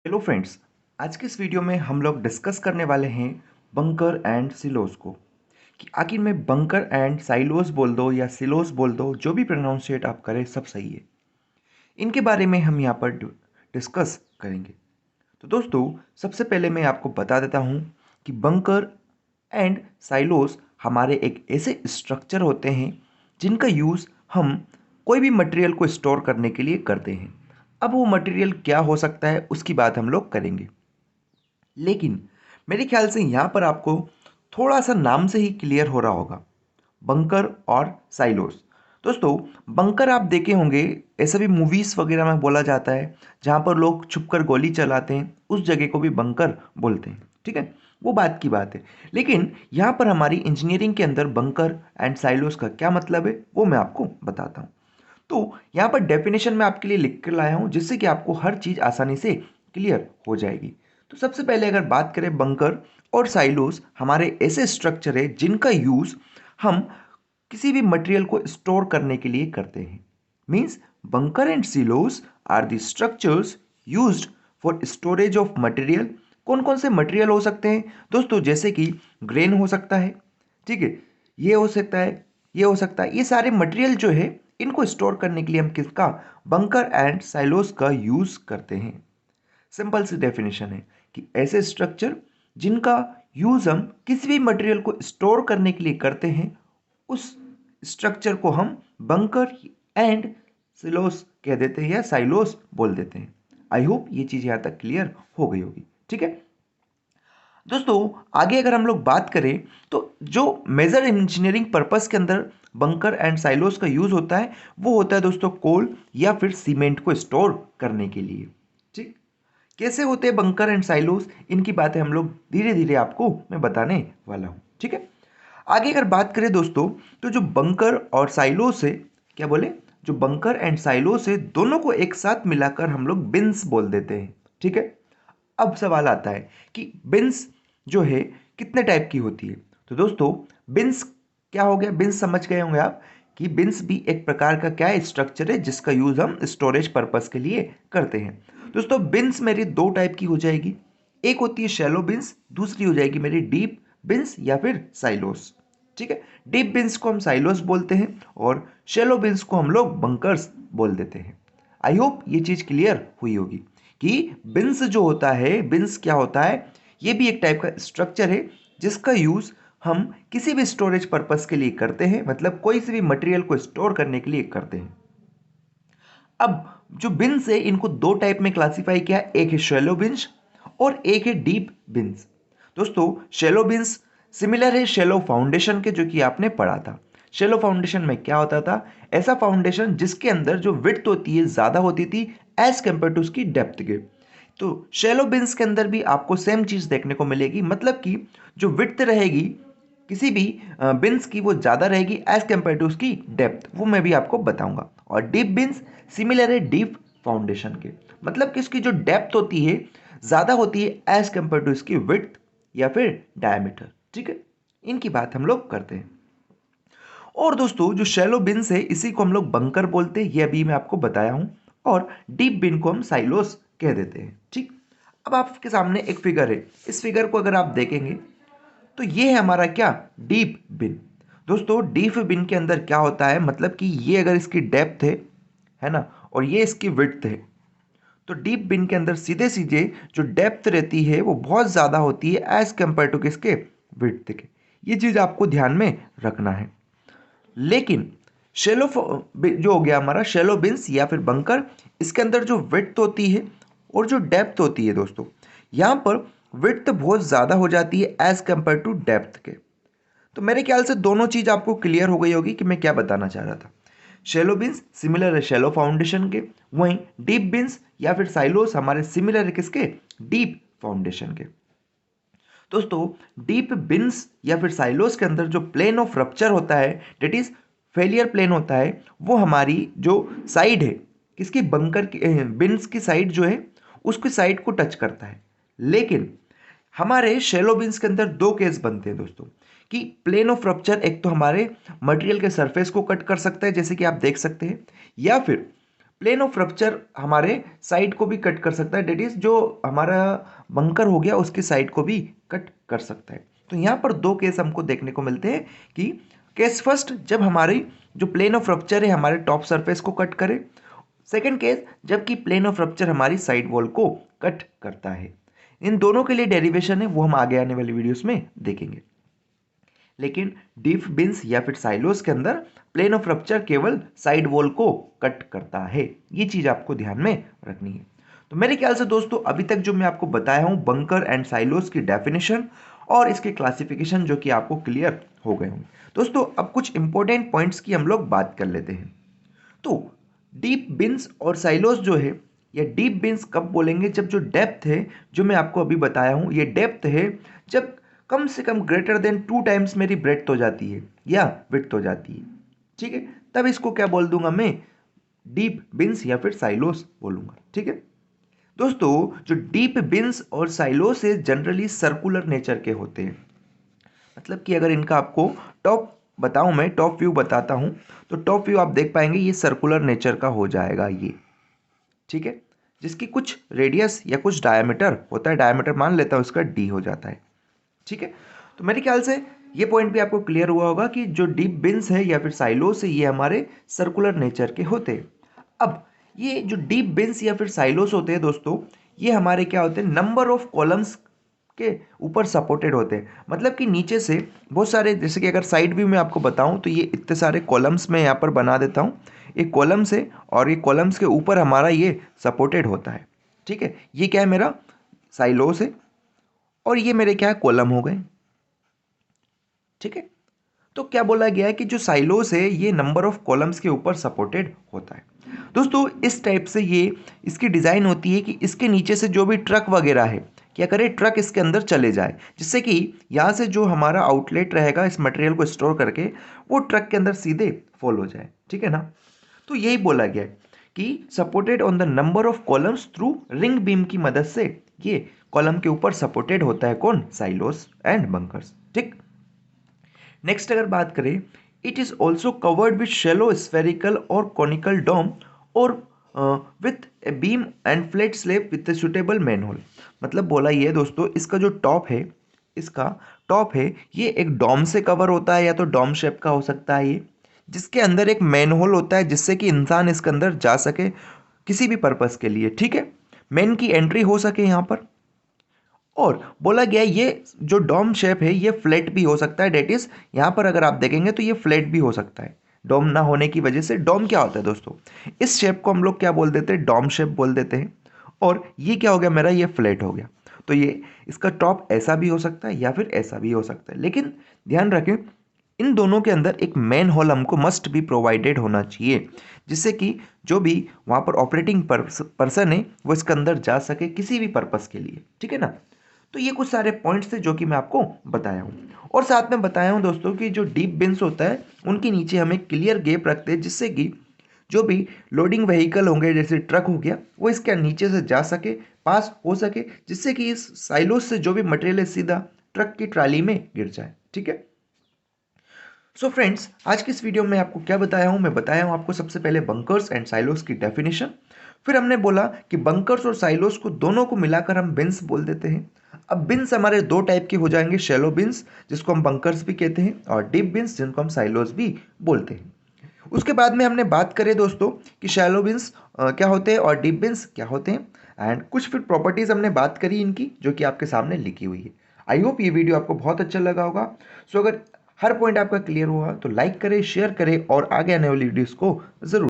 Hello friends. आज के इस वीडियो में हम लोग डिस्कस करने वाले हैं बंकर एंड सिलोस को कि आखिर में बंकर एंड साइलोस बोल दो या सिलोस बोल दो, जो भी प्रोनाउंसिएट आप करें सब सही है। इनके बारे में हम यहाँ पर डिस्कस करेंगे। तो दोस्तों, सबसे पहले मैं आपको बता देता हूँ कि बंकर एंड साइलोस हमारे एक ऐसे स्ट्रक्चर होते हैं जिनका यूज़ हम कोई भी मटेरियल को स्टोर करने के लिए करते हैं। अब वो मटेरियल क्या हो सकता है उसकी बात हम लोग करेंगे, लेकिन मेरे ख्याल से यहाँ पर आपको थोड़ा सा नाम से ही क्लियर हो रहा होगा, बंकर और साइलोस। दोस्तों, बंकर आप देखे होंगे, ऐसा भी मूवीज़ वगैरह में बोला जाता है जहाँ पर लोग छुपकर गोली चलाते हैं, उस जगह को भी बंकर बोलते हैं। ठीक है, वो बात की बात है। लेकिन यहाँ पर हमारी इंजीनियरिंग के अंदर बंकर एंड साइलोस का क्या मतलब है वो मैं आपको बताता हूँ। तो यहाँ पर डेफिनेशन में आपके लिए लिख कर लाया हूँ, जिससे कि आपको हर चीज़ आसानी से क्लियर हो जाएगी। तो सबसे पहले अगर बात करें, बंकर और साइलोस हमारे ऐसे स्ट्रक्चर है जिनका यूज़ हम किसी भी मटेरियल को स्टोर करने के लिए करते हैं। Means bunker and silos are the structures used for storage of material. कौन कौन से मटेरियल हो सकते हैं दोस्तों? जैसे कि ग्रेन हो सकता है, ठीक है, ये हो सकता है, ये हो सकता है। ये सारे मटेरियल जो है इनको स्टोर करने के लिए हम किसका, बंकर एंड साइलोस का यूज करते हैं। सिंपल सी डेफिनेशन है कि ऐसे स्ट्रक्चर जिनका यूज हम किसी भी मटेरियल को स्टोर करने के लिए करते हैं, उस स्ट्रक्चर को हम बंकर एंड सिलोस कह देते हैं या साइलोस बोल देते हैं। आई होप ये चीज यहां तक क्लियर हो गई होगी। ठीक है दोस्तों, आगे अगर हम लोग बात करें तो जो मेजर इंजीनियरिंग पर्पस के अंदर बंकर एंड साइलोस का यूज होता है, वो होता है दोस्तों कोल या फिर सीमेंट को स्टोर करने के लिए। ठीक, कैसे होते हैं बंकर एंड साइलोस, इनकी बातें हम लोग धीरे धीरे आपको मैं बताने वाला हूं। ठीक है, आगे अगर बात करें दोस्तों, तो जो बंकर और साइलोस है, क्या बोले, जो बंकर एंड साइलोस है, दोनों को एक साथ मिलाकर हम लोग बिन्स बोल देते हैं। ठीक है, अब सवाल आता है कि बिन्स जो है कितने टाइप की होती है। तो दोस्तों, बिन्स क्या हो गया, बिन्स समझ गए होंगे आप कि बिन्स भी एक प्रकार का क्या है, स्ट्रक्चर है जिसका यूज हम स्टोरेज पर्पस के लिए करते हैं। दोस्तों, बिन्स मेरी दो टाइप की हो जाएगी, एक होती है शैलो बिन्स, दूसरी हो जाएगी मेरी डीप बिन्स या फिर साइलोस। ठीक है, डीप बिन्स को हम साइलोस बोलते हैं और शैलो बिन्स को हम लोग बंकर्स बोल देते हैं। आई होप ये चीज क्लियर हुई होगी कि बिन्स जो होता है, बिन्स क्या होता है, ये भी एक टाइप का स्ट्रक्चर है जिसका यूज हम किसी भी स्टोरेज पर्पस के लिए करते हैं, मतलब कोई से भी मटेरियल को स्टोर करने के लिए करते हैं। अब जो बिन्स है इनको दो टाइप में क्लासिफाई किया है, एक है शैलो बिन्स और एक है डीप बिन्स। दोस्तों, शैलो बिन्स सिमिलर है शैलो फाउंडेशन के, जो कि आपने पढ़ा था। शैलो फाउंडेशन में क्या होता था, ऐसा फाउंडेशन जिसके अंदर जो विड्थ होती है ज्यादा होती थी एज कंपेयर टू उसकी डेप्थ के। तो शैलो बिन्स के अंदर भी आपको सेम चीज देखने को मिलेगी, मतलब कि जो विड्थ रहेगी किसी भी बिन्स की वो ज़्यादा रहेगी एज कंपेयर टू उसकी डेप्थ, वो मैं भी आपको बताऊंगा। और डीप बिन्स सिमिलर है डीप फाउंडेशन के, मतलब कि इसकी जो डेप्थ होती है ज़्यादा होती है एज कंपेयर टू इसकी विड्थ या फिर डायमीटर। ठीक है, इनकी बात हम लोग करते हैं। और दोस्तों, जो शैलो बिन्स है इसी को हम लोग बंकर बोलते हैं, ये अभी मैं आपको बताया हूं। और डीप बिन को हम साइलोस कह देते हैं। ठीक, अब आपके सामने एक फिगर है, इस फिगर को अगर आप देखेंगे तो ये है हमारा क्या, डीप बिन। दोस्तों, डीप बिन के अंदर क्या होता है, मतलब कि ये अगर इसकी डेप्थ है ना, और ये इसकी विड्थ है, तो डीप बिन के अंदर सीधे सीधे जो डेप्थ रहती है वो बहुत ज़्यादा होती है एज कंपेयर टू किसके, विड्थ के। ये चीज़ आपको ध्यान में रखना है। लेकिन शेलो जो हो गया हमारा शेलो बिन्स या फिर बंकर, इसके अंदर जो विड्थ होती है और जो डेप्थ होती है दोस्तों, यहाँ पर विड्थ बहुत ज़्यादा हो जाती है एज कंपेयर टू डेप्थ के। तो मेरे ख्याल से दोनों चीज़ आपको क्लियर हो गई होगी कि मैं क्या बताना चाह रहा था। शेलो बिन्स सिमिलर है शेलो फाउंडेशन के, वहीं डीप बिन्स या फिर साइलोस हमारे सिमिलर है किसके, डीप फाउंडेशन के। दोस्तों, डीप बिन्स या फिर साइलोस के अंदर जो प्लेन ऑफ रप्चर होता है, डेट इज फेलियर प्लेन होता है, वो हमारी जो साइड है किसकी, बंकर की, बिन्स की साइड जो है उसकी साइड को टच करता है। लेकिन हमारे शेलो बिन्स के अंदर दो केस बनते हैं दोस्तों, कि प्लेन ऑफ रप्चर एक तो हमारे मटेरियल के सरफेस को कट कर सकता है जैसे कि आप देख सकते हैं, या फिर प्लेन ऑफ रप्चर हमारे साइड को भी कट कर सकता है, डेट इज जो हमारा बंकर हो गया उसकी साइड को भी कट कर सकता है। तो यहाँ पर दो केस हमको देखने को मिलते हैं कि केस फर्स्ट, जब हमारी जो प्लेन ऑफ रप्चर है हमारे टॉप सरफेस को कट करे। सेकेंड केस, जबकि प्लेन ऑफ रप्चर हमारी साइड वॉल को कट करता है। इन दोनों के लिए डेरिवेशन है वो हम आगे आने वाली वीडियोस में देखेंगे। लेकिन डीप बिन्स या फिर साइलोस के अंदर प्लेन ऑफ रप्चर केवल साइड वॉल को कट करता है। ये चीज आपको ध्यान में रखनी है। तो मेरे ख्याल से दोस्तों अभी तक जो मैं आपको बताया हूं बंकर एंड साइलोस की डेफिनेशन और इसके क्लासिफिकेशन जो कि आपको क्लियर हो गए होंगे। दोस्तों अब कुछ इंपॉर्टेंट पॉइंट्स की हम लोग बात कर लेते हैं। तो डीप बिन्स और साइलोस जो है, या डीप बिन्स कब बोलेंगे, जब जो डेप्थ है जो मैं आपको अभी बताया हूं ये डेप्थ है जब कम से कम ग्रेटर देन 2 टाइम्स मेरी ब्रेड्थ हो जाती है या विड्थ हो जाती है, ठीक है, तब इसको क्या बोल दूंगा मैं, डीप बिन्स या फिर साइलोस बोलूंगा। ठीक है दोस्तों, जो डीप बिन्स और साइलोस है जनरली सर्कुलर नेचर के होते हैं। मतलब कि अगर इनका आपको टॉप बताऊं, मैं टॉप व्यू बताता हूं, तो टॉप व्यू आप देख पाएंगे ये सर्कुलर नेचर का हो जाएगा ये, ठीक है, जिसकी कुछ रेडियस या कुछ डायमीटर होता है, डायमीटर मान लेता हूं उसका डी हो जाता है। ठीक है, तो मेरे ख्याल से ये पॉइंट भी आपको क्लियर हुआ होगा कि जो डीप बिन्स है या फिर साइलोस है ये हमारे सर्कुलर नेचर के होते हैं। अब ये जो डीप बिन्स या फिर साइलोस होते हैं दोस्तों, ये हमारे क्या होते हैं, नंबर ऑफ कॉलम्स के ऊपर सपोर्टेड होते हैं। मतलब कि नीचे से बहुत सारे, जैसे कि अगर साइड व्यू में आपको बताऊं तो ये इतने सारे कॉलम्स में यहाँ पर बना देता हूँ, एक कॉलम से, और ये कॉलम्स के ऊपर हमारा ये सपोर्टेड होता है। ठीक है, ये क्या है, मेरा साइलोस है और ये मेरे क्या है, कॉलम हो गए। ठीक है, तो क्या बोला गया है कि जो साइलोस है ये नंबर ऑफ कॉलम्स के ऊपर सपोर्टेड होता है। दोस्तों इस टाइप से ये इसकी डिज़ाइन होती है कि इसके नीचे से जो भी ट्रक वगैरह है, क्या करे, ट्रक इसके अंदर चले जाए, जिससे कि यहाँ से जो हमारा आउटलेट रहेगा इस मटेरियल को स्टोर करके वो ट्रक के अंदर सीधे फॉल हो जाए। ठीक है ना, तो यही बोला गया है कि supported on the number of columns through ring beam की मदद से ये कॉलम के ऊपर सपोर्टेड होता है, कौन, साइलोस एंड बंकर्स। ठीक, नेक्स्ट अगर बात करें, it is also covered with shallow spherical और कॉनिकल डोम और with a beam and flat slab with a suitable manhole. मतलब बोला ये दोस्तों, इसका जो टॉप है, इसका टॉप है ये एक डोम से कवर होता है, या तो डोम शेप का हो सकता है ये, जिसके अंदर एक मैनहोल होता है जिससे कि इंसान इसके अंदर जा सके किसी भी पर्पस के लिए। ठीक है, मैन की एंट्री हो सके यहाँ पर। और बोला गया ये जो डोम शेप है ये फ्लैट भी हो सकता है, डेट इज यहाँ पर अगर आप देखेंगे तो ये फ्लैट भी हो सकता है। डोम ना होने की वजह से, डोम क्या होता है दोस्तों, इस शेप को हम लोग क्या बोल देते हैं, डोम शेप बोल देते हैं। और ये क्या हो गया मेरा, ये फ्लैट हो गया। तो ये इसका टॉप ऐसा भी हो सकता है या फिर ऐसा भी हो सकता है, लेकिन ध्यान रखें इन दोनों के अंदर एक मेन हॉल हमको मस्ट भी प्रोवाइडेड होना चाहिए, जिससे कि जो भी वहाँ पर ऑपरेटिंग पर्सन है वो इसके अंदर जा सके किसी भी पर्पस के लिए। ठीक है ना, तो ये कुछ सारे पॉइंट्स थे जो कि मैं आपको बताया हूँ, और साथ में बताया हूँ दोस्तों कि जो डीप बिन्स होता है उनके नीचे हमें क्लियर गैप रखते हैं, जिससे कि जो भी लोडिंग व्हीकल होंगे जैसे ट्रक हो गया वो इसके नीचे से जा सके, पास हो सके, जिससे कि इस साइलोस से जो भी मटेरियल है सीधा ट्रक की ट्राली में गिर जाए। ठीक है, सो फ्रेंड्स आज की इस वीडियो में आपको क्या बताया हूँ, मैं बताया हूँ आपको सबसे पहले बंकर्स एंड साइलोस की डेफिनेशन, फिर हमने बोला कि बंकर्स और साइलोस को दोनों को मिलाकर हम बिन्स बोल देते हैं। अब बिन्स हमारे दो टाइप के हो जाएंगे, शैलो बिन्स जिसको हम बंकर्स भी कहते हैं, और डीप बिन्स जिनको हम साइलोस भी बोलते हैं। उसके बाद में हमने बात करें दोस्तों कि शैलो बिन्स क्या होते हैं और डीप बिन्स क्या होते हैं, एंड कुछ फिर प्रॉपर्टीज हमने बात करी इनकी जो कि आपके सामने लिखी हुई है। आई होप ये वीडियो आपको बहुत अच्छा लगा होगा। सो अगर हर पॉइंट आपका क्लियर हुआ तो लाइक करें, शेयर करें और आगे आने वाली वीडियोस को जरूर